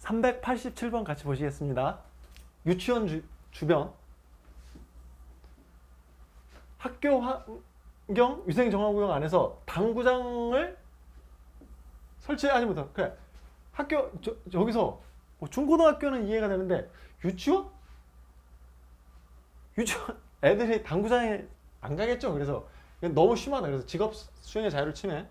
387번 같이 보시겠습니다. 유치원 주변 학교 환경 위생정화구역 안에서 당구장을 설치하지 못한. 그래, 학교 저기서 뭐 중고등학교는 이해가 되는데 유치원 애들이 당구장에 안 가겠죠. 그래서 너무 심하다. 그래서 직업 수행의 자유를 침해.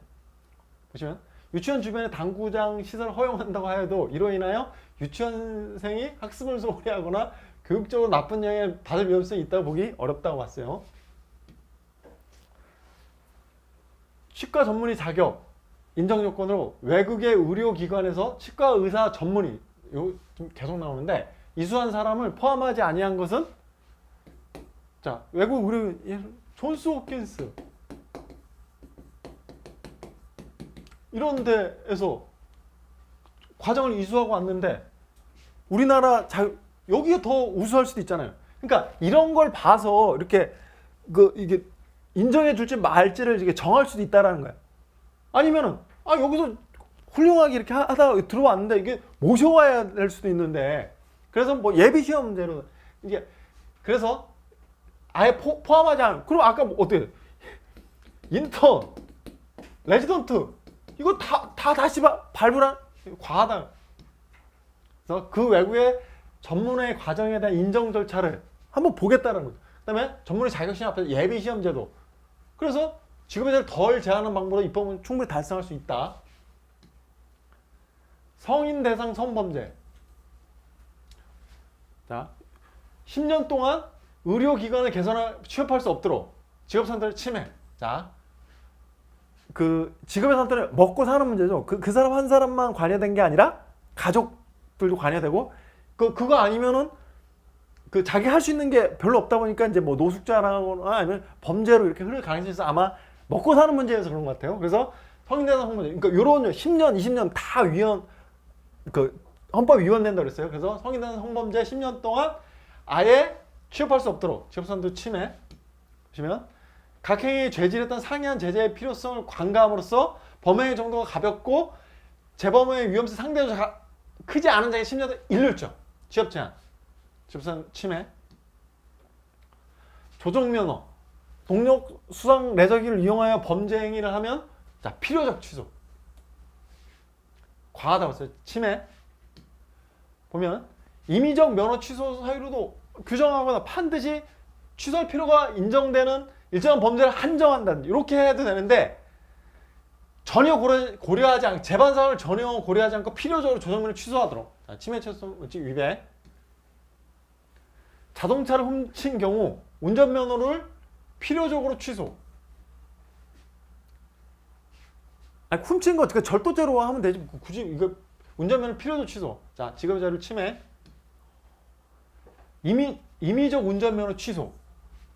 보시면 유치원 주변에 당구장 시설을 허용한다고 하여도 이로 인하여 유치원생이 학습을 소홀히 하거나 교육적으로 나쁜 영향을 받을 위험성이 있다고 보기 어렵다고 봤어요. 치과 전문의 자격 인정 요건으로 외국의 의료기관에서 치과 의사 전문의, 요 좀 계속 나오는데 이수한 사람을 포함하지 아니한 것은, 자, 외국 의료, 존스 홉킨스 이런 데에서 과정을 이수하고 왔는데 우리나라 여기가 더 우수할 수도 있잖아요. 그러니까 이런 걸 봐서 이렇게 이게 인정해 줄지 말지를 이게 정할 수도 있다라는 거야. 아니면은 여기서 훌륭하게 이렇게 하다가 들어왔는데 이게 모셔와야 될 수도 있는데, 그래서 뭐 예비 시험 문제로 이게, 그래서 아예 포함하지 않은. 그럼 아까 뭐 어떻게 인턴, 레지던트 이거 다시 발굴한 과하다. 그래서 그 외국의 전문의 과정에 대한 인정 절차를 한번 보겠다는 거죠. 그다음에 전문의 자격시험 앞에서 예비 시험 제도. 그래서 직업에 대해 덜 제한하는 방법으로 입법은 충분히 달성할 수 있다. 성인 대상 성범죄. 자, 10년 동안 의료기관을 개선할 취업할 수 없도록 직업 선택을 침해. 자, 그 직업의 선택을 먹고 사는 문제죠. 그 사람 한 사람만 관여된 게 아니라 가족들도 관여되고, 그거 아니면은 그 자기 할 수 있는 게 별로 없다 보니까 이제 뭐 노숙자라거나 아니면 범죄로 이렇게 흐를 가능성이 있어. 아마 먹고 사는 문제에서 그런 것 같아요. 그래서 성인대상 성범죄, 그러니까 요런 10년, 20년 다 헌법 위반된다 그랬어요. 그래서 성인대상 성범죄 10년 동안 아예 취업할 수 없도록 직업선택 침해. 보시면 각 행위의 죄질에 따른 상이한 제재의 필요성을 관가함으로써 범행의 정도가 가볍고 재범의 위험성이 상대적으로 크지 않은 자에게 10년 일률적 취업 제한, 직업선 침해. 조정면허, 동력 수상 레저기를 이용하여 범죄 행위를 하면, 자, 필요적 취소. 과하다고 했어요. 침해. 보면 임의적 면허 취소 사유로도 규정하거나 반드시 취소할 필요가 인정되는 일정한 범죄를 한정한다. 이렇게 해도 되는데 전혀 고려하지 않고, 재반 사항을 전혀 고려하지 않고 필요적으로 조정면허를 취소하도록. 자, 침해 취소 원칙 위배. 자동차를 훔친 경우 운전면허를 필요적으로 취소. 훔친 거 절도죄로 하면 되지. 굳이 이거 운전면허 필요적 취소. 자, 직업의 자유를 침해. 임의적 운전면허 취소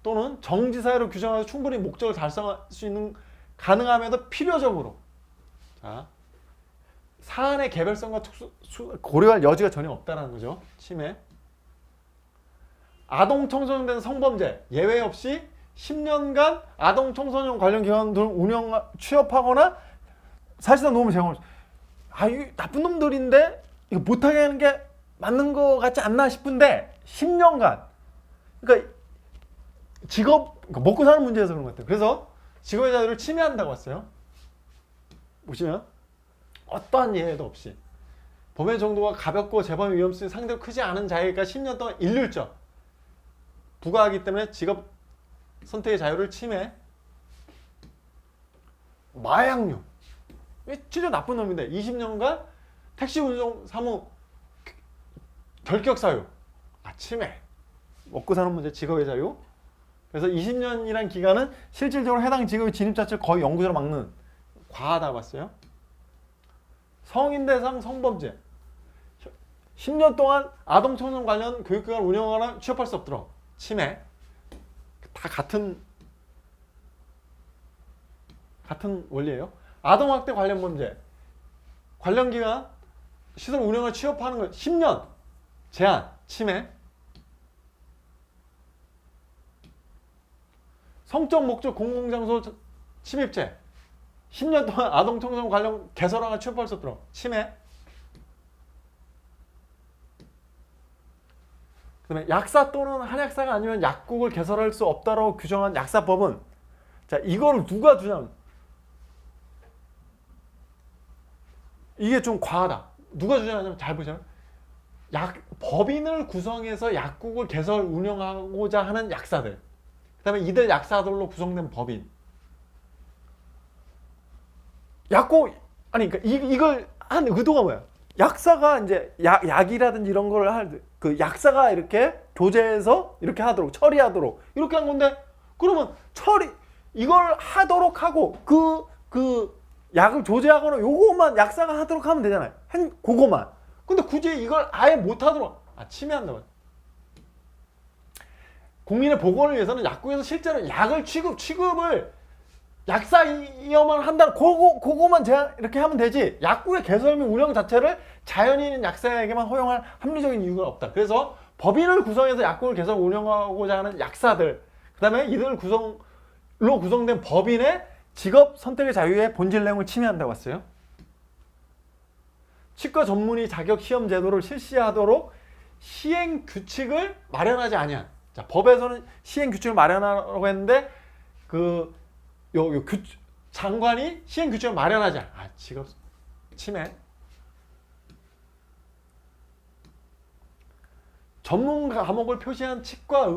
또는 정지 사유로 규정하여 충분히 목적을 달성할 수 있는 가능함에도 필요적으로. 자, 사안의 개별성과 고려할 여지가 전혀 없다는 거죠. 침해. 아동 청소년 된 성범죄 예외 없이 10년간 아동 청소년 관련 기관 등 취업하거나 사실상 노무을 제공할 수. 이 나쁜 놈들인데 이거 못하게 하는 게 맞는 거 같지 않나 싶은데 10년간, 그러니까 먹고 사는 문제에서 그런 것 같아요. 그래서 직업의 자유를 침해한다고 했어요. 보시면 어떠한 예외도 없이 범죄 정도가 가볍고 재범의 위험성이 상대로 크지 않은 자에게 10년 동안 일률적 부과하기 때문에 직업 선택의 자유를 침해. 마약류, 진짜 나쁜 놈인데 20년간 택시 운송 사무 결격 사유. 침해. 먹고 사는 문제, 직업의 자유. 그래서 20년이란 기간은 실질적으로 해당 직업의 진입 자체를 거의 영구적으로 막는. 과하다고 봤어요. 성인 대상 성범죄 10년 동안 아동 청소년 관련 교육기관을 운영하거나 취업할 수 없도록 침해. 다 같은 원리예요. 아동학대 관련 범죄 관련 기관 시설 운영을 취업하는 것 10년 제한 침해. 성적 목적 공공장소 침입죄 10년 동안 아동 청소년 관련 개설하거나 취업할 수 없도록 침해. 그다음에 약사 또는 한약사가 아니면 약국을 개설할 수 없다라고 규정한 약사법은 자 이거를 누가 주냐면 이게 좀 과하다. 누가 주장하냐면 잘 보시면 법인을 구성해서 약국을 개설 운영하고자 하는 약사들. 그다음에 이들 약사들로 구성된 법인. 약국 아니 그러니까 이걸 한 의도가 뭐야? 약사가 이제 약이라든지 이런 걸 할 그 약사가 이렇게 교제해서 이렇게 하도록 처리하도록 이렇게 한 건데 그러면 이걸 하도록 하고 그 약을 조제하거나 요거만 약사가 하도록 하면 되잖아요. 그거만. 근데 굳이 이걸 아예 못 하도록 침해한다고. 국민의 보건을 위해서는 약국에서 실제로 약을 취급을 약사이어만 한다. 그거만 이렇게 하면 되지. 약국의 개설 및 운영 자체를 자연인인 약사에게만 허용할 합리적인 이유가 없다. 그래서 법인을 구성해서 약국을 개설 운영하고자 하는 약사들, 그다음에 이들 구성로 구성된 법인의 직업 선택의 자유의 본질 내용을 침해한다고 했어요. 치과 전문의 자격 시험 제도를 실시하도록 시행 규칙을 마련하지 아니한. 자, 법에서는 시행 규칙을 마련하라고 했는데 장관이 시행 규칙을 마련하지 않아. 직업 침해. 전문 과목을 표시한 치과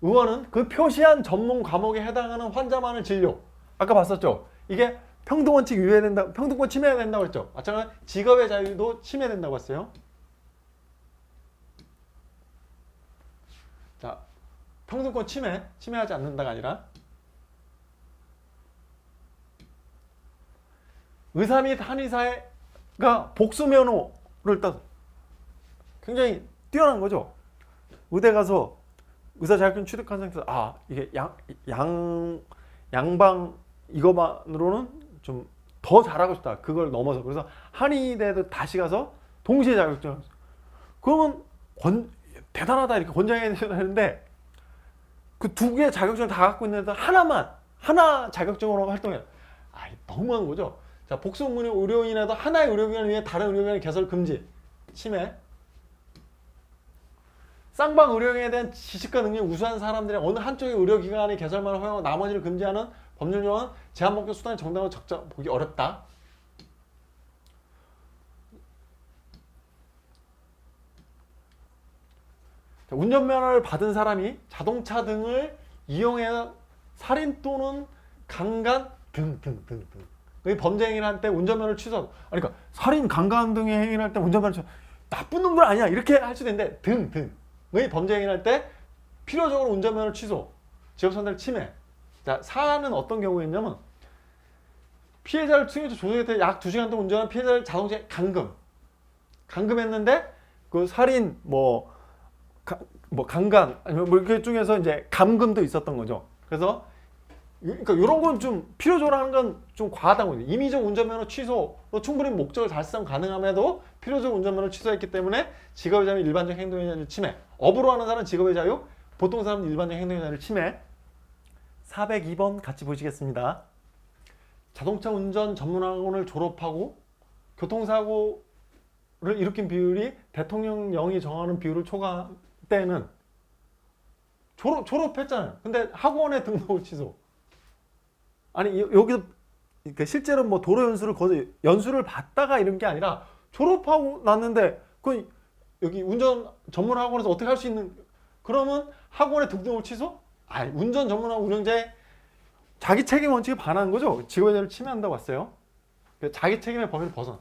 의원은 그 표시한 전문 과목에 해당하는 환자만을 진료. 아까 봤었죠? 이게 평등원칙 위배된다, 평등권 침해가 된다고 했죠. 마찬가지로 직업의 자유도 침해된다고 했어요. 자, 평등권 침해하지 않는다가 아니라 의사 및 한의사가 복수면허를 따서 굉장히 뛰어난 거죠. 의대 가서 의사 자격증 취득한 상태에서 이게 양방 이거만으로는 좀 더 잘하고 싶다. 그걸 넘어서 그래서 한의대도 다시 가서 동시에 자격증을 그러면 대단하다 이렇게 권장해야 되는데 그 두 개의 자격증을 다 갖고 있는데 하나 자격증으로 활동해요. 너무한 거죠. 자, 복수 의료인에도 하나의 의료기관을 위해 다른 의료기관의 개설 금지, 침해. 쌍방 의료인에 대한 지식과 능력이 우수한 사람들이 어느 한쪽의 의료기관의 개설만 허용하고 나머지를 금지하는 법률 조항은 제한 목적 수단의 정당을 적자 보기 어렵다. 자, 운전면허를 받은 사람이 자동차 등을 이용해 살인 또는 강간 등등등등 범죄 행위를 할 때 운전면허를 취소하고 그러니까 살인, 강간 등의 행위를 할 때 운전면허를 취소 나쁜 놈들 아니야 이렇게 할 수도 있는데 등등의 범죄 행위를 할 때 필요적으로 운전면허를 취소, 직업선택 침해. 자, 사안은 어떤 경우였냐면 피해자를 승용차 조종할 때 약 2시간 동안 운전한 피해자를 자동차에 감금했는데 그 살인 강간 아니면 그 중에서 이제 감금도 있었던 거죠. 그래서 그러니까 이런 건 좀 필요적으로 하는 건 좀 과하다고 해요. 임의적 운전면허 취소로 충분히 목적을 달성 가능함에도 필요적 운전면허 취소했기 때문에 직업의 자유, 일반적 행동의 자유를 침해. 업으로 하는 사람은 직업의 자유, 보통 사람은 일반적 행동의 자유를 침해. 402번 같이 보시겠습니다. 자동차 운전 전문학원을 졸업하고 교통사고를 일으킨 비율이 대통령령이 정하는 비율을 초과할 때는 졸업했잖아요. 근데 학원에 등록을 취소. 아니 여기서 실제로 도로 연수를 받다가 이런 게 아니라 졸업하고 났는데 여기 운전 전문 학원에서 어떻게 할 수 있는 그러면 학원에 등록을 취소? 운전 전문학원 운영자의 자기 책임 원칙에 반하는 거죠. 직업의 자유를 침해한다고 했어요. 자기 책임의 범위를 벗어나.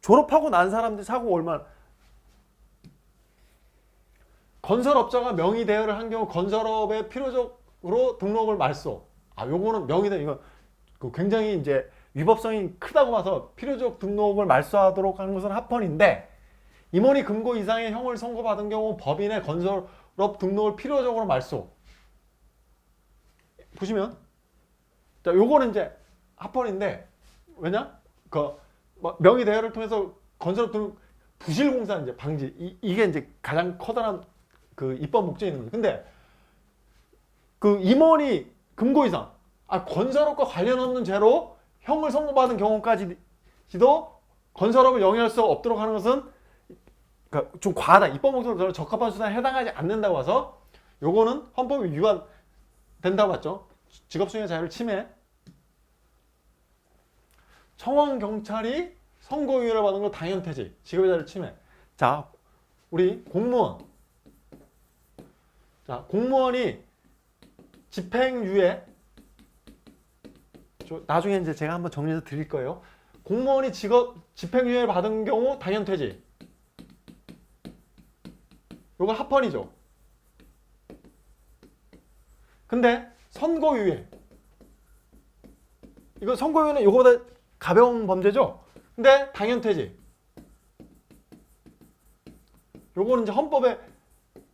졸업하고 난 사람들이 사고 얼마나 건설업자가 명의 대여를 한 경우 건설업에 필요적으로 등록을 말소. 요거는 명의 대여 이거 굉장히 이제 위법성이 크다고 봐서 필요적 등록을 말소하도록 하는 것은 합헌인데 임원이 금고 이상의 형을 선고받은 경우 법인의 건설업 등록을 필요적으로 말소. 보시면 자 요거는 이제 합헌인데 왜냐? 명의 대여를 통해서 건설업 등록 부실공사 이제 방지 이게 이제 가장 커다란 입법 목적이 있는 거예요. 근데 임원이 금고 이상 건설업과 관련 없는 죄로 형을 선고받은 경우까지도 건설업을 영위할 수 없도록 하는 것은 그러니까 좀 과하다. 입법 목적으로 적합한 수단에 해당하지 않는다고 해서 요거는 헌법에 위반된다고 봤죠. 직업수행의 자유를 침해. 청원 경찰이 선고유예를 받은 거 당연퇴직. 직업의 자유를 침해. 자, 우리 공무원. 자, 공무원이 집행유예. 나중에 이제 제가 한번 정리해서 드릴 거예요. 공무원이 집행유예를 받은 경우 당연퇴직. 요거 합헌이죠. 근데 선고유예. 이거 선고유예는 요거보다 가벼운 범죄죠. 근데 당연퇴직. 요거는 이제 헌법에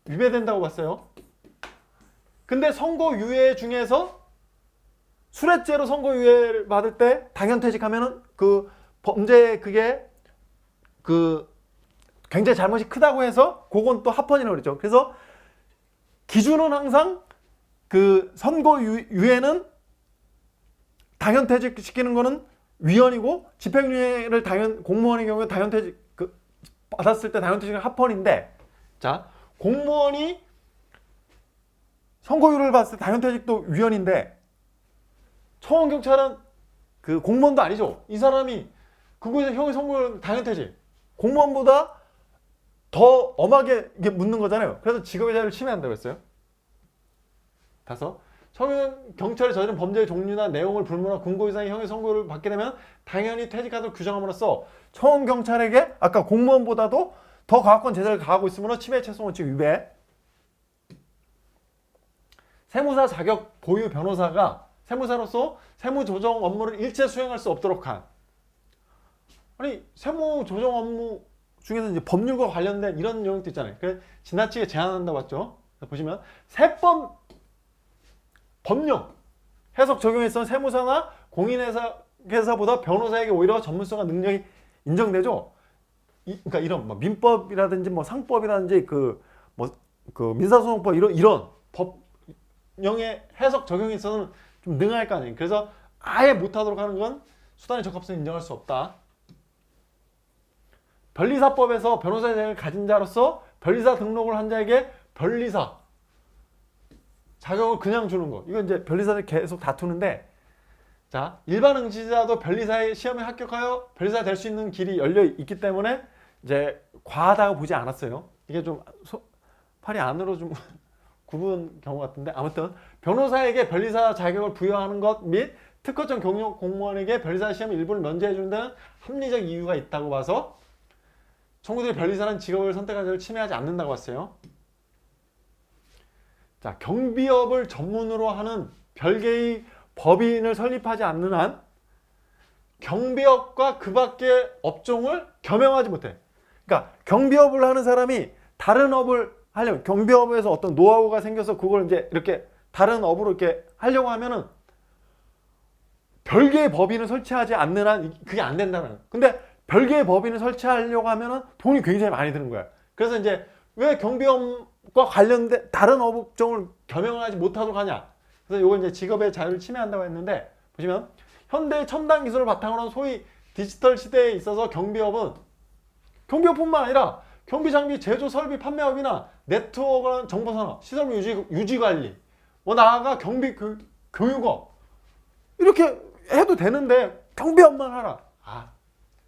위배된다고 봤어요. 근데 선고유예 중에서 수뢰죄로 선고유예를 받을 때 당연퇴직하면은 그 범죄 그게 그 굉장히 잘못이 크다고 해서 그건 또 합헌이라고 그랬죠. 그래서 기준은 항상 그 선고유예는 당연퇴직 시키는 거는 위헌이고 집행유예를 공무원의 경우에 당연퇴직 받았을 때 당연퇴직은 합헌인데, 자, 공무원이 선고유예를 받았을 때 당연퇴직도 위헌인데 청원경찰은 그 공무원도 아니죠. 이 사람이 그거에서 형의 선고유예 당연퇴직. 공무원보다 더 엄하게 이게 묻는 거잖아요. 그래서 직업의 자유를 침해한다고 했어요. 다섯, 청원경찰이 저지른 범죄의 종류나 내용을 불문하고 금고 이상의 형의 선고를 받게 되면 당연히 퇴직하도록 규정함으로써 청원경찰에게 아까 공무원보다도 더 가학권 제재를 가하고 있으므로 침해 최소 원칙 위배. 세무사 자격 보유 변호사가 세무사로서 세무조정 업무를 일체 수행할 수 없도록 한. 아니, 세무조정 업무 중에서 이제 법률과 관련된 이런 내용도 있잖아요. 그래서 지나치게 제한한다고 봤죠. 보시면 세법 법령 해석 적용에 있어서 세무사나 공인회사보다 변호사에게 오히려 전문성과 능력이 인정되죠. 그러니까 이런 뭐 민법이라든지 뭐 상법이라든지 그 민사소송법 이런 법령의 해석 적용에 있어서는 좀 능할 거 아니에요. 그래서 아예 못하도록 하는 건 수단의 적합성을 인정할 수 없다. 변리사법에서 변호사의 자격을 가진 자로서 변리사 등록을 한 자에게 변리사 자격을 그냥 주는 거. 이건 이제 변리사들 계속 다투는데, 자, 일반 응시자도 변리사의 시험에 합격하여 변리사 될 수 있는 길이 열려 있기 때문에 이제 과하다고 보지 않았어요. 이게 좀 팔이 안으로 좀 굽은 경우 같은데, 아무튼 변호사에게 변리사 자격을 부여하는 것 및 특허청 경력 공무원에게 변리사 시험 일부를 면제해 주는 데는 합리적 이유가 있다고 봐서 청구들이 변리사라는 직업을 선택한 자를 침해하지 않는다고 봤어요. 자, 경비업을 전문으로 하는 별개의 법인을 설립하지 않는 한 경비업과 그 밖의 업종을 겸용하지 못해. 그러니까 경비업을 하는 사람이 다른 업을 하려면, 경비업에서 어떤 노하우가 생겨서 그걸 이제 이렇게 다른 업으로 이렇게 하려고 하면은 별개의 법인을 설치하지 않는 한 그게 안 된다는 거예요. 근데 별개의 법인을 설치하려고 하면은 돈이 굉장히 많이 드는 거야. 그래서 이제 왜 경비업과 관련된 다른 업종을 겸용하지 못하도록 하냐. 그래서 이건 이제 직업의 자유를 침해한다고 했는데, 보시면 현대의 첨단 기술을 바탕으로 한 소위 디지털 시대에 있어서 경비업뿐만 아니라 경비 장비 제조 설비 판매업이나 네트워크 정보산업, 시설 유지 관리, 뭐 나아가 경비 교육업 이렇게 해도 되는데 경비업만 하라.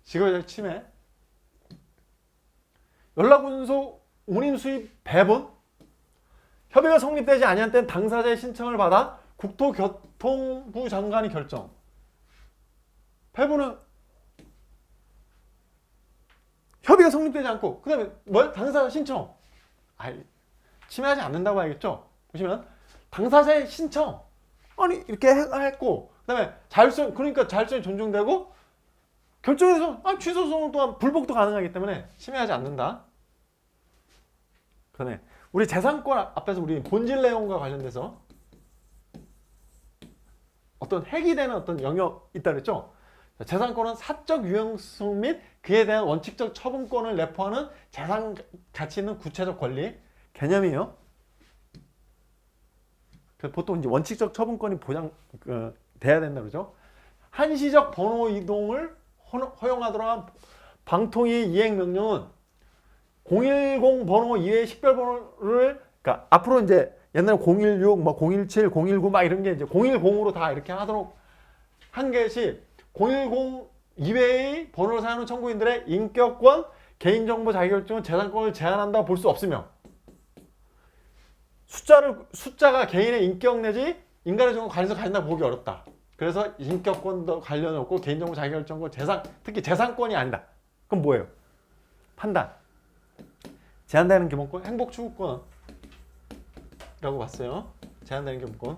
직업의 자유 침해. 연락운소 운임 수입 배분. 협의가 성립되지 아니한 때는 당사자의 신청을 받아 국토교통부 장관이 결정. 배분은 협의가 성립되지 않고 그 다음에 당사자 신청. 침해하지 않는다고 알겠죠? 보시면 당사자의 신청. 아니 이렇게 했고 그 다음에 그러니까 자율성이 존중되고 결정에 대해서 취소 소송 또한 불복도 가능하기 때문에 침해하지 않는다. 그다음에 우리 재산권 앞에서 우리 본질 내용과 관련돼서 어떤 해기되는 어떤 영역 있다 그랬죠? 재산권은 사적 유형성 및 그에 대한 원칙적 처분권을 내포하는 재산 가치 있는 구체적 권리 개념이에요. 보통 이제 원칙적 처분권이 돼야 된다 그러죠. 한시적 번호 이동을 허용하도록 한 방통위 이행 명령은 010 번호 이외의 식별 번호를 그러니까 앞으로 이제 옛날에 016, 뭐 017, 019 막 이런 게 이제 010으로 다 이렇게 하도록 한 것이 010 이외의 번호를 사용하는 청구인들의 인격권, 개인정보 자기결정은 재산권을 제한한다고 볼 수 없으며 숫자가 개인의 인격 내지 인간의 정보를 관해서 가진다고 보기 어렵다. 그래서 인격권도 관련이 없고 개인정보 자기결정권, 특히 재산권이 아니다. 그럼 뭐예요? 판단. 제한되는 기본권, 행복추구권이라고 봤어요. 제한되는 기본권.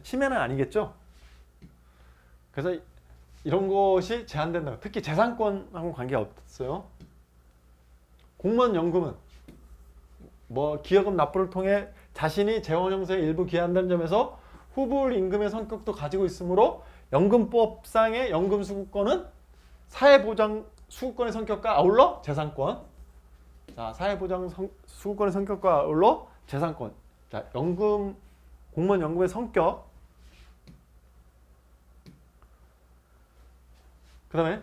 침해는 아니겠죠? 그래서 이런 것이 제한된다. 특히 재산권하고 관계가 없어요. 공무원 연금은 뭐 기여금 납부를 통해 자신이 재원 형성에 일부 기여한다는 점에서 후불 임금의 성격도 가지고 있으므로 연금법상의 연금 수급권은 사회보장 수급권의 성격과 아울러 재산권. 자, 사회보장 수급권의 성격과 아울러 재산권. 자, 공무원 연금의 성격. 그 다음에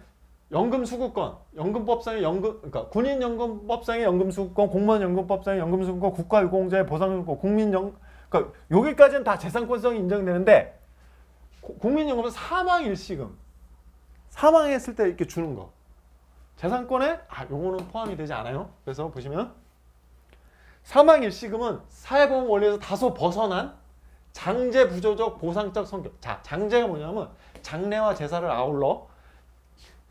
연금 수급권, 연금법상의 그러니까 군인연금법상의 연금 수급권, 공무원 연금법상의 연금 수급권, 국가유공자의 보상 수급권, 그러니까 여기까지는 다 재산권성이 인정되는데 국민연금은 사망 일시금, 사망했을 때 이렇게 주는 거, 재산권에 요거는 포함이 되지 않아요. 그래서 보시면 사망 일시금은 사회보험 원리에서 다소 벗어난 장제 부조적 보상적 성격. 자, 장제가 뭐냐면 장례와 제사를 아울러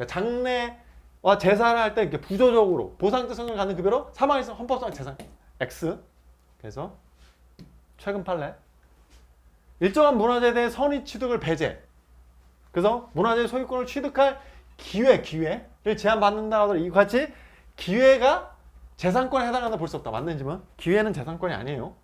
장례와 제사를 할 때 이렇게 부조적으로 보상적 성격을 갖는 급여로 사망에서 헌법상 재산 X. 그래서 최근 판례 일정한 문화재에 대해 선의 취득을 배제. 그래서 문화재 소유권을 취득할 기회를 제한받는다 하더라도 이같이 기회가 재산권에 해당한다 볼 수 없다. 맞는지만 기회는 재산권이 아니에요.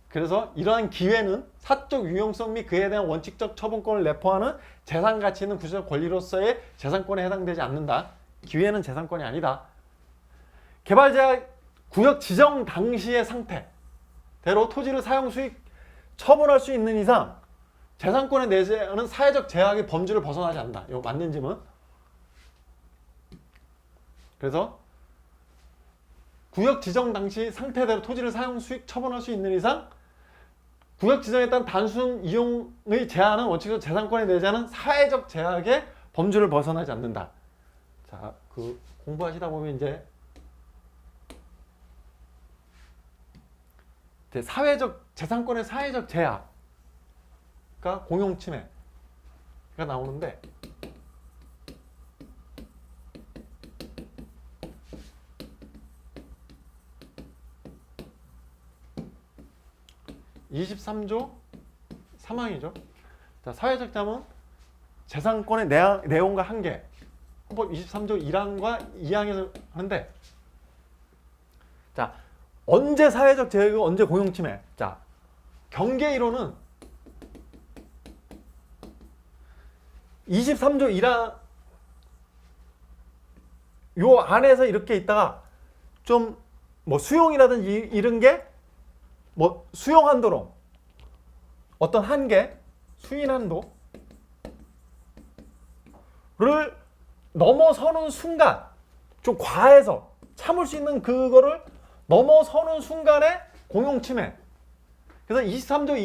그래서 이러한 기회는 사적 유용성 및 그에 대한 원칙적 처분권을 내포하는 재산 가치 있는 구체적 권리로서의 재산권에 해당되지 않는다. 기회는 재산권이 아니다. 개발자 구역 지정 당시의 상태대로 토지를 사용 수익 처분할 수 있는 이상 재산권에 내재하는 사회적 제약의 범주를 벗어나지 않는다. 이거 맞는지는 그래서 구역 지정 당시 상태대로 토지를 사용 수익 처분할 수 있는 이상 구역 지정에 따른 단순 이용의 제한은 원칙적으로 재산권에 내재하는 사회적 제약의 범주를 벗어나지 않는다. 자, 공부하시다 보면 이제 재산권의 사회적 제약과 공용침해가 나오는데 (23조) 3항이죠. 자, 사회적 제약은 재산권의 내용과 한계. 헌법 23조 1항과 2항에서 하는데, 자, 언제 사회적 제약이고 언제 공용침해? 자, 경계 이론은 23조 1항 요 안에서 이렇게 있다가 좀 뭐 수용이라든지 이런 게 뭐 수용 한도로 어떤 한계, 수인 한도를 넘어서는 순간 좀 과해서 참을 수 있는 그거를 넘어서는 순간에 공용침해. 그래서 23조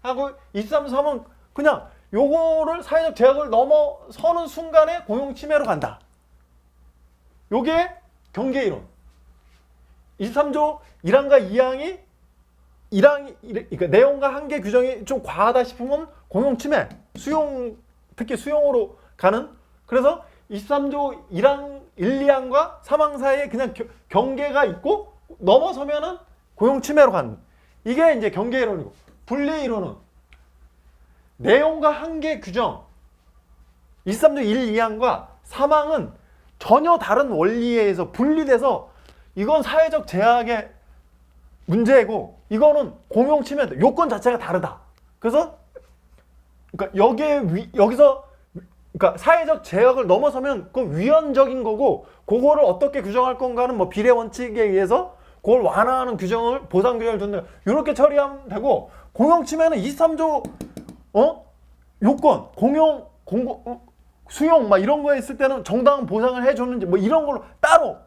1항하고 23조 3은 그냥 요거를 사회적 제약을 넘어서는 순간에 공용침해로 간다. 요게 경계이론. 23조 1항과 2항이 그러니까 내용과 한계 규정이 좀 과하다 싶으면 공용침해, 특히 수용으로 가는. 그래서 23조 1항, 1, 2항과 3항 사이에 그냥 경계가 있고 넘어서면은 공용침해로 가는. 이게 이제 경계이론이고, 분리이론은 내용과 한계 규정 23조 1, 2항과 3항은 전혀 다른 원리에 의해서 분리돼서 이건 사회적 제약의 문제고 이거는 공용침해다. 요건 자체가 다르다. 그래서 그러니까 여기서 그러니까 사회적 제약을 넘어서면 그 위헌적인 거고, 그거를 어떻게 규정할 건가는 뭐 비례 원칙에 의해서 그걸 완화하는 규정을, 보상 규정을 둔다. 이렇게 처리하면 되고, 공용침해는 23조 요건 수용 막 이런 거에 있을 때는 정당한 보상을 해줬는지 뭐 이런 걸로 따로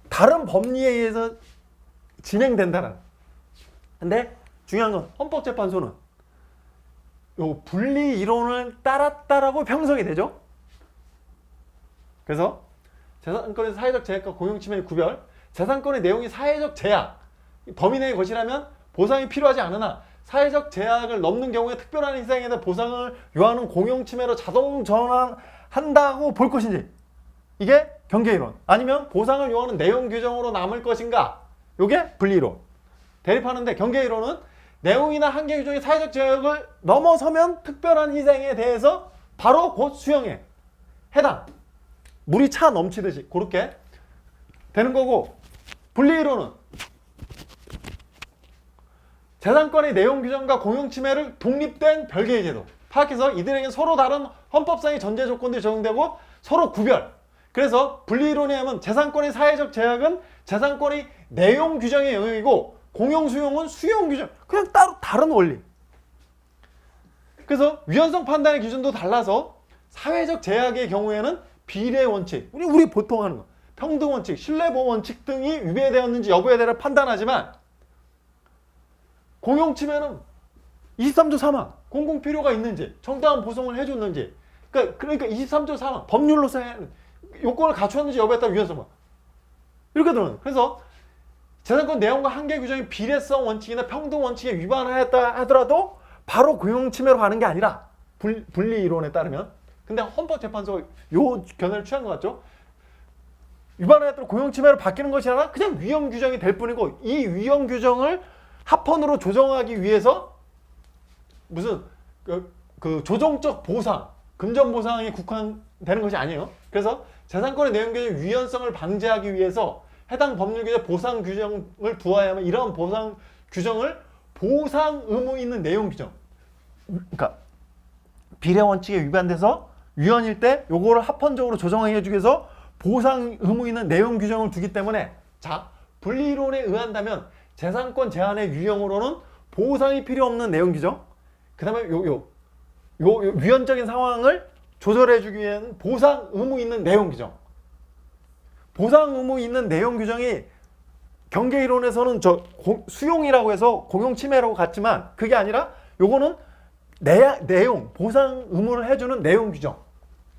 다른 법리에 의해서 진행된다는. 근데 중요한 건 헌법재판소는 요 분리 이론을 따랐다라고 평석이 되죠. 그래서 재산권의 사회적 제약과 공용침해의 구별, 재산권의 내용이 사회적 제약, 범위 내의 것이라면 보상이 필요하지 않으나 사회적 제약을 넘는 경우에 특별한 희생에 대해 보상을 요하는 공용침해로 자동 전환한다고 볼 것인지, 이게 경계이론. 아니면 보상을 요하는 내용 규정으로 남을 것인가, 요게 분리이론. 대립하는데 경계이론은 내용이나 한계 규정이 사회적 제약을 넘어서면 특별한 희생에 대해서 바로 곧 수용해 해당, 물이 차 넘치듯이 그렇게 되는 거고, 분리이론은 재산권의 내용 규정과 공용침해를 독립된 별개의 제도 파악해서 이들에게 서로 다른 헌법상의 전제 조건들이 적용되고 서로 구별. 그래서 분리이론에 하면 재산권의 사회적 제약은 재산권의 내용 규정의 영역이고 공용수용은 수용 규정. 그냥 따로 다른 원리. 그래서 위헌성 판단의 기준도 달라서 사회적 제약의 경우에는 비례 원칙, 우리 보통 하는 거, 평등 원칙, 신뢰보호 원칙 등이 위배되었는지 여부에 대해 판단하지만, 공용침해는 23조 3항 공공 필요가 있는지 정당한 보상을 해줬는지, 그러니까 23조 3항 법률로서 요건을 갖추었는지 여부에 따라 위헌성만 이렇게 들어요. 그래서 재산권 내용과 한계 규정이 비례성 원칙이나 평등 원칙에 위반하였다 하더라도 바로 공용침해로 가는 게 아니라 분리 이론에 따르면. 근데 헌법재판소가 요 견해를 취한 것 같죠? 위반하였다고 공용침해로 바뀌는 것이 아니라 그냥 위헌 규정이 될 뿐이고, 이 위헌 규정을 합헌으로 조정하기 위해서 무슨 그 조정적 보상, 금전 보상에 국한되는 것이 아니에요. 그래서 재산권의 내용 규정의 위헌성을 방지하기 위해서 해당 법률 규정 보상 규정을 두어야 하면 이러한 보상 규정을 보상 의무 있는 내용 규정, 그러니까 비례 원칙에 위반돼서 위헌일 때 요거를 합헌적으로 조정해 주기 위해서 보상 의무 있는 내용 규정을 두기 때문에, 자, 분리이론에 의한다면 재산권 제한의 유형으로는 보상이 필요 없는 내용 규정, 그 다음에 요 위헌적인 상황을 조절해 주기 위한 보상 의무 있는 내용 규정. 보상 의무 있는 내용 규정이 경계이론에서는 수용이라고 해서 공용침해라고 같지만, 그게 아니라 요거는 내용, 보상 의무를 해주는 내용 규정,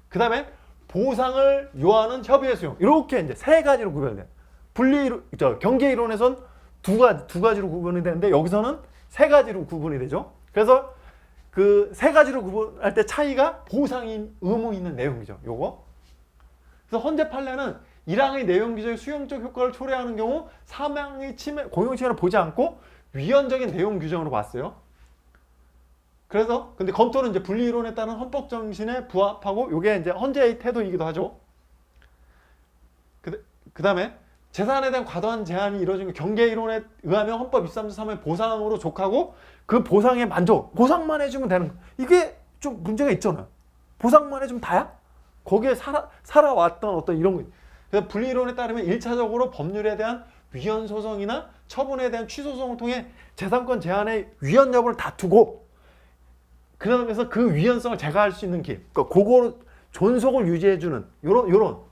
그 다음에 보상을 요하는 협의의 수용, 이렇게 이제 세 가지로 구별돼요. 경계이론에선 두 가지로 구분이 되는데 여기서는 세 가지로 구분이 되죠. 그래서 그 세 가지로 구분할 때 차이가 보상인 의무 있는 내용이죠. 요거. 그래서 헌재 판례는 1항의 내용 규정의 수용적 효과를 초래하는 경우 3항의 공용침해를 보지 않고 위헌적인 내용 규정으로 봤어요. 그래서 근데 검토는 이제 분리이론에 따른 헌법 정신에 부합하고, 요게 이제 헌재의 태도이기도 하죠. 그 다음에 재산에 대한 과도한 제한이 이루어진 경계이론에 의하면 헌법 23조 3의 보상으로 족하고, 그 보상에 보상만 해주면 되는 거. 이게 좀 문제가 있잖아요. 보상만 해주면 다야? 거기에 살아왔던 어떤 이런 거. 그래서 분리이론에 따르면 1차적으로 법률에 대한 위헌 소송이나 처분에 대한 취소소송을 통해 재산권 제한의 위헌 여부를 다투고, 그러면서 그 위헌성을 제거할 수 있는 길, 그러니까 그거 존속을 유지해주는 요런.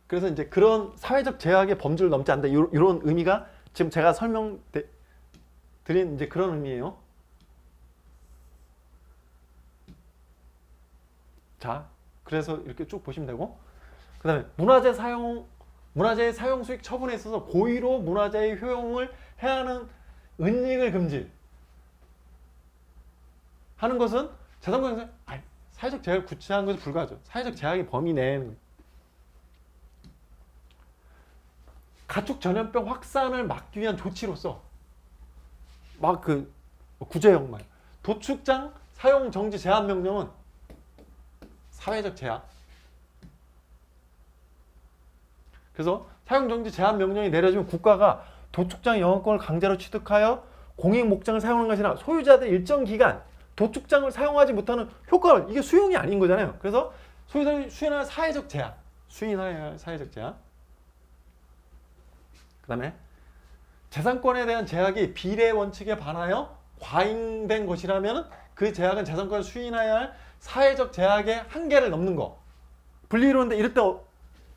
그래서 이제 그런 사회적 제약의 범주를 넘지 않는다, 이런 의미가 지금 제가 설명드린 이제 그런 의미예요. 자, 그래서 이렇게 쭉 보시면 되고, 그 다음에 문화재의 사용 수익 처분에 있어서 고의로 문화재의 효용을 해하는 은닉을 금지 하는 것은 재산권에서 사회적 제약을 구체화한 것에 불과하죠. 사회적 제약의 범위 내에는 거예요. 가축 전염병 확산을 막기 위한 조치로서 구제형 말, 도축장 사용 정지 제한 명령은 사회적 제약. 그래서 사용 정지 제한 명령이 내려지면 국가가 도축장 영업권을 강제로 취득하여 공익 목장을 사용하는 것이 아니라 소유자들 일정 기간 도축장을 사용하지 못하는 효과를, 이게 수용이 아닌 거잖아요. 그래서 소유자들이 수행할 사회적 제약, 수행할 사회적 제약. 그 다음에 재산권에 대한 제약이 비례 원칙에 반하여 과잉된 것이라면 그 제약은 재산권을 수행해야 할 사회적 제약의 한계를 넘는 거. 분리이루는데 이럴 때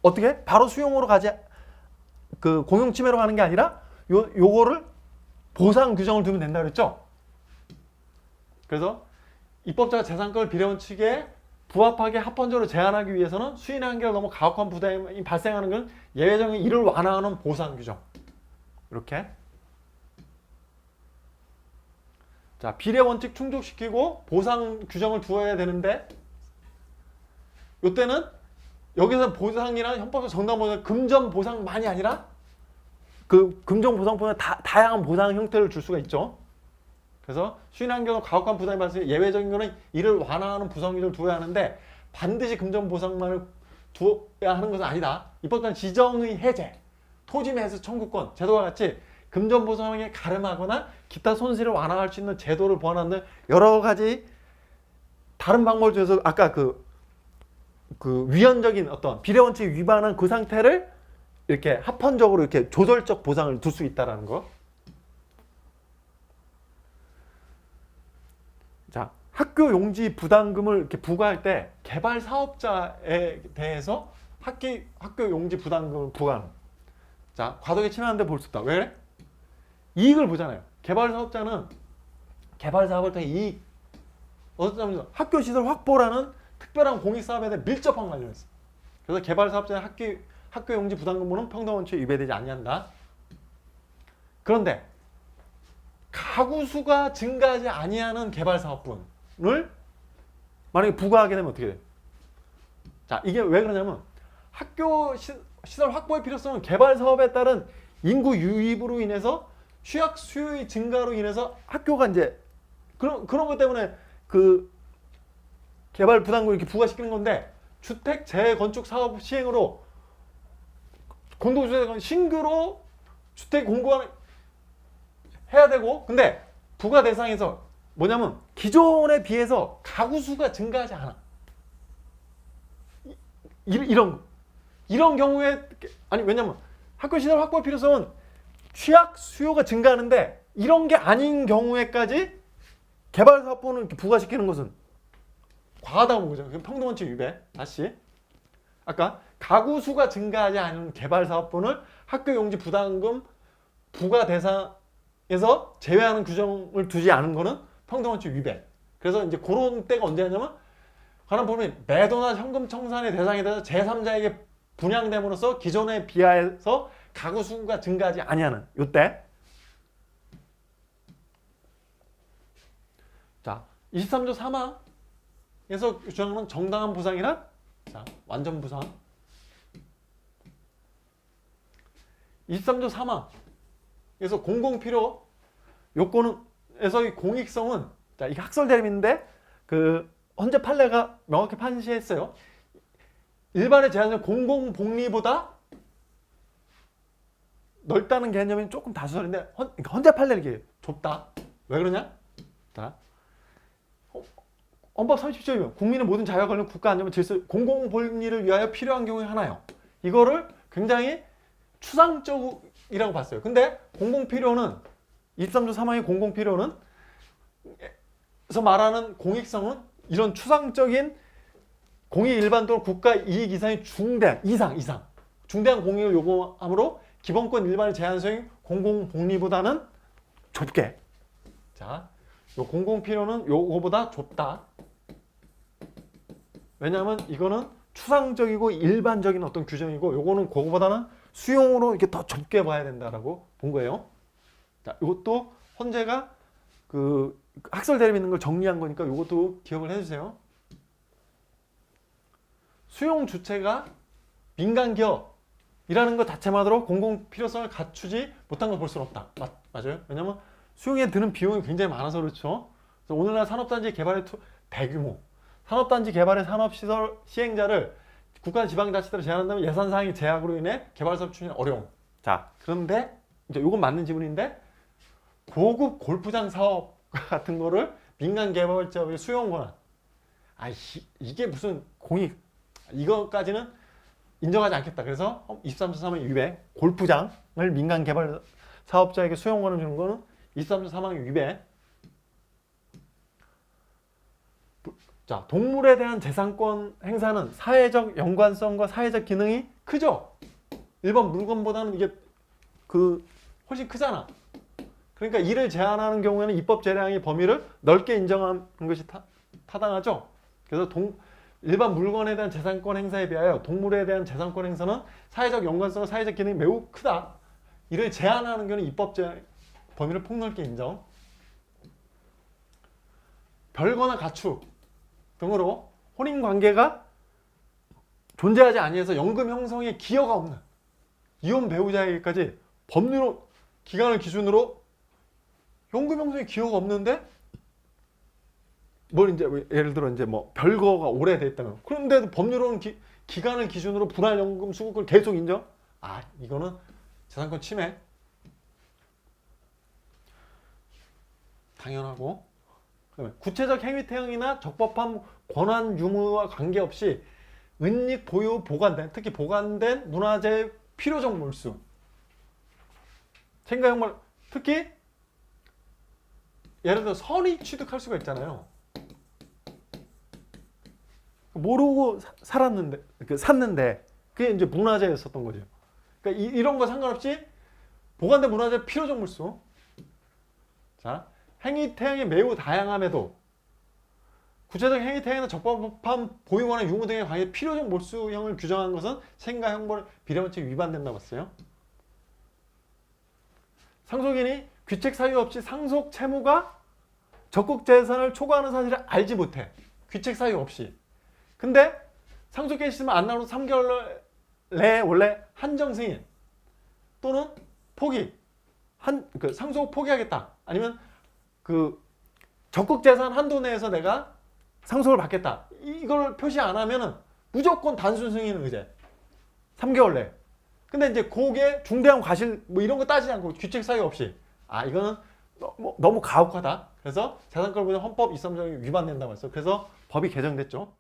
어떻게? 바로 수용으로 가지 그 공용 침해로 가는 게 아니라 요거를 보상 규정을 두면 된다 그랬죠? 그래서 입법자가 재산권을 비례 원칙에 부합하게 합헌적으로 제한하기 위해서는 수인의 한계를 넘어 가혹한 부담이 발생하는 건 예외적인 이를 완화하는 보상 규정. 이렇게. 자, 비례 원칙 충족시키고 보상 규정을 두어야 되는데 이때는 여기서 보상이란 헌법적 정당 보상, 금전 보상만이 아니라 그 금전 보상뿐만 다양한 보상 형태를 줄 수가 있죠. 그래서 수인의 한계로 가혹한 부담이 발생해 예외적인 거는 이를 완화하는 보상 규정을 두어야 하는데 반드시 금전 보상만을 두어야 하는 것은 아니다. 입법상 지정의 해제, 토지 매수 청구권 제도와 같이 금전 보상에 가름하거나 기타 손실을 완화할 수 있는 제도를 보완하는 여러 가지 다른 방법을 통해서 아까 그 위헌적인 어떤 비례 원칙 위반한 그 상태를 이렇게 합헌적으로 이렇게 조절적 보상을 둘 수 있다라는 거. 자, 학교 용지 부담금을 이렇게 부과할 때 개발 사업자에 대해서 학교 용지 부담금을 부과하는. 자, 과도하게 침해하는데 볼 수 없다. 왜 그래? 이익을 보잖아요. 개발 사업자는 개발 사업을 통해 이익, 어쩌면 학교 시설 확보라는 특별한 공익 사업에 대해 밀접한 관련이 있어. 그래서 개발 사업자의 학교 용지 부담금은 평등 원칙에 위배되지 아니한다. 그런데 가구 수가 증가하지 아니하는 개발 사업분을 만약에 부과하게 되면 어떻게 돼? 자, 이게 왜 그러냐면 학교 시설 확보의 필요성은 개발 사업에 따른 인구 유입으로 인해서 취약 수요의 증가로 인해서 학교가 이제 그런 것 때문에 그 개발 부담금을 이렇게 부과시키는 건데 주택 재건축 사업 시행으로 공동주택 신규로 주택 공고하는 해야 되고 근데 부과 대상에서 뭐냐면 기존에 비해서 가구 수가 증가하지 않아. 이런 경우에 아니 왜냐면 학교 시설 확보의 필요성은 취약 수요가 증가하는데 이런 게 아닌 경우에까지 개발 사업부는 이렇게 부과시키는 것은 과하다고 보죠. 평등원칙 위배. 다시 아까 가구 수가 증가하지 않은 개발 사업부는 학교 용지 부담금 부과 대상에서 제외하는 규정을 두지 않은 거는 평등원칙 위배. 그래서 이제 그런 때가 언제냐면 관한 법이 매도나 현금 청산의 대상에 대해서 제3자에게 분양됨으로써 기존에 비하해서 가구 수가 증가하지 아니하는 요때. 자, 23조 3항에서 규정하는 정당한 보상이란 자, 완전 보상. 23조 3항에서 공공필요 요건에서의 공익성은 자, 이게 학설 대립인데 그 헌재 판례가 명확히 판시했어요. 일반의 제한적 공공복리보다 넓다는 개념이 조금 다수설인데 그러니까 헌재 판례는 이게 좁다. 왜 그러냐? 자, 헌법 30조이면 국민의 모든 자유와 권리, 국가 안전과 질서, 공공복리를 위하여 필요한 경우에 하나요. 이거를 굉장히 추상적이라고 봤어요. 근데 공공필요는 23조 3항의 공공필요는 에서 말하는 공익성은 이런 추상적인 공익 일반 또는 국가 이익 이상의 중대한 중대한 공익을 요구하므로 기본권 일반의 제한성인 공공복리보다는 좁게. 자, 요 공공필요는 요거보다 좁다. 왜냐하면 이거는 추상적이고 일반적인 어떤 규정이고 요거는 그거보다는 수용으로 이렇게 더 좁게 봐야 된다라고 본 거예요. 자, 이것도 헌재가 그 학설 대립 있는 걸 정리한 거니까 이것도 기억을 해주세요. 수용 주체가 민간 기업이라는 것 자체만으로 공공 필요성을 갖추지 못한 걸 볼 수는 없다. 맞아요? 왜냐면 수용에 드는 비용이 굉장히 많아서 그렇죠. 그래서 오늘날 산업단지 개발의 대규모 산업단지 개발의 산업시설 시행자를 국가 지방자치대로 제한한다면 예산상의 제약으로 인해 개발사업 추진이 어려움. 자, 그런데 이제 이건 맞는 지문인데 고급 골프장 사업 같은 거를 민간 개발자의 수용 권한. 이게 무슨 공익 이거까지는 인정하지 않겠다. 그래서 23조 3항 위배 골프장을 민간 개발 사업자에게 수용 권한 주는 거는 23조 3항 위배. 자, 동물에 대한 재산권 행사는 사회적 연관성과 사회적 기능이 크죠? 일반 물건보다는 이게 훨씬 크잖아. 그러니까 이를 제한하는 경우에는 입법 재량의 범위를 넓게 인정하는 것이 타당하죠. 그래서 일반 물건에 대한 재산권 행사에 비하여 동물에 대한 재산권 행사는 사회적 연관성과 사회적 기능이 매우 크다. 이를 제한하는 경우는 입법 재량 범위를 폭넓게 인정. 별거나 가축 등으로 혼인관계가 존재하지 아니해서 연금 형성에 기여가 없는 이혼 배우자에게까지 법률 기간을 기준으로 연금 형성에 기여가 없는데 뭘 이제 예를 들어 이제 뭐 별거가 오래됐다면 그런데도 법률은 기간을 기준으로 분할연금 수급을 계속 인정? 아, 이거는 재산권 침해. 당연하고. 그다음에 구체적 행위 태형이나 적법한 권한 유무와 관계없이 은닉 보유 보관된, 특히 보관된 문화재의 필요적 몰수, 생가형물, 특히 예를 들어 선의 취득할 수가 있잖아요. 모르고 샀는데 그게 이제 문화재였었던 거죠. 그러니까 이런 거 상관없이 보관된 문화재 필요적 몰수. 자, 행위 태형이 매우 다양함에도 구체적 행위 태형이나 적법한 보유거나 유무 등에 관해 필요적 몰수형을 규정한 것은 생가형벌 비례원칙 위반된다고 했어요. 상속인이 귀책 사유 없이 상속 채무가 적국 재산을 초과하는 사실을 알지 못해. 귀책 사유 없이. 근데 상속 개시면 안 나오는 3개월 내에 원래 한정 승인 또는 포기, 상속 포기하겠다. 아니면 적국 재산 한도 내에서 내가 상속을 받겠다. 이걸 표시 안 하면은 무조건 단순 승인 의제. 3개월 내. 근데 이제 그게 중대한 과실 뭐 이런 거 따지지 않고 귀책 사유 없이. 아, 이거는 너무 가혹하다. 그래서 재산권 분야 헌법 230이 위반된다고 했어. 그래서 법이 개정됐죠.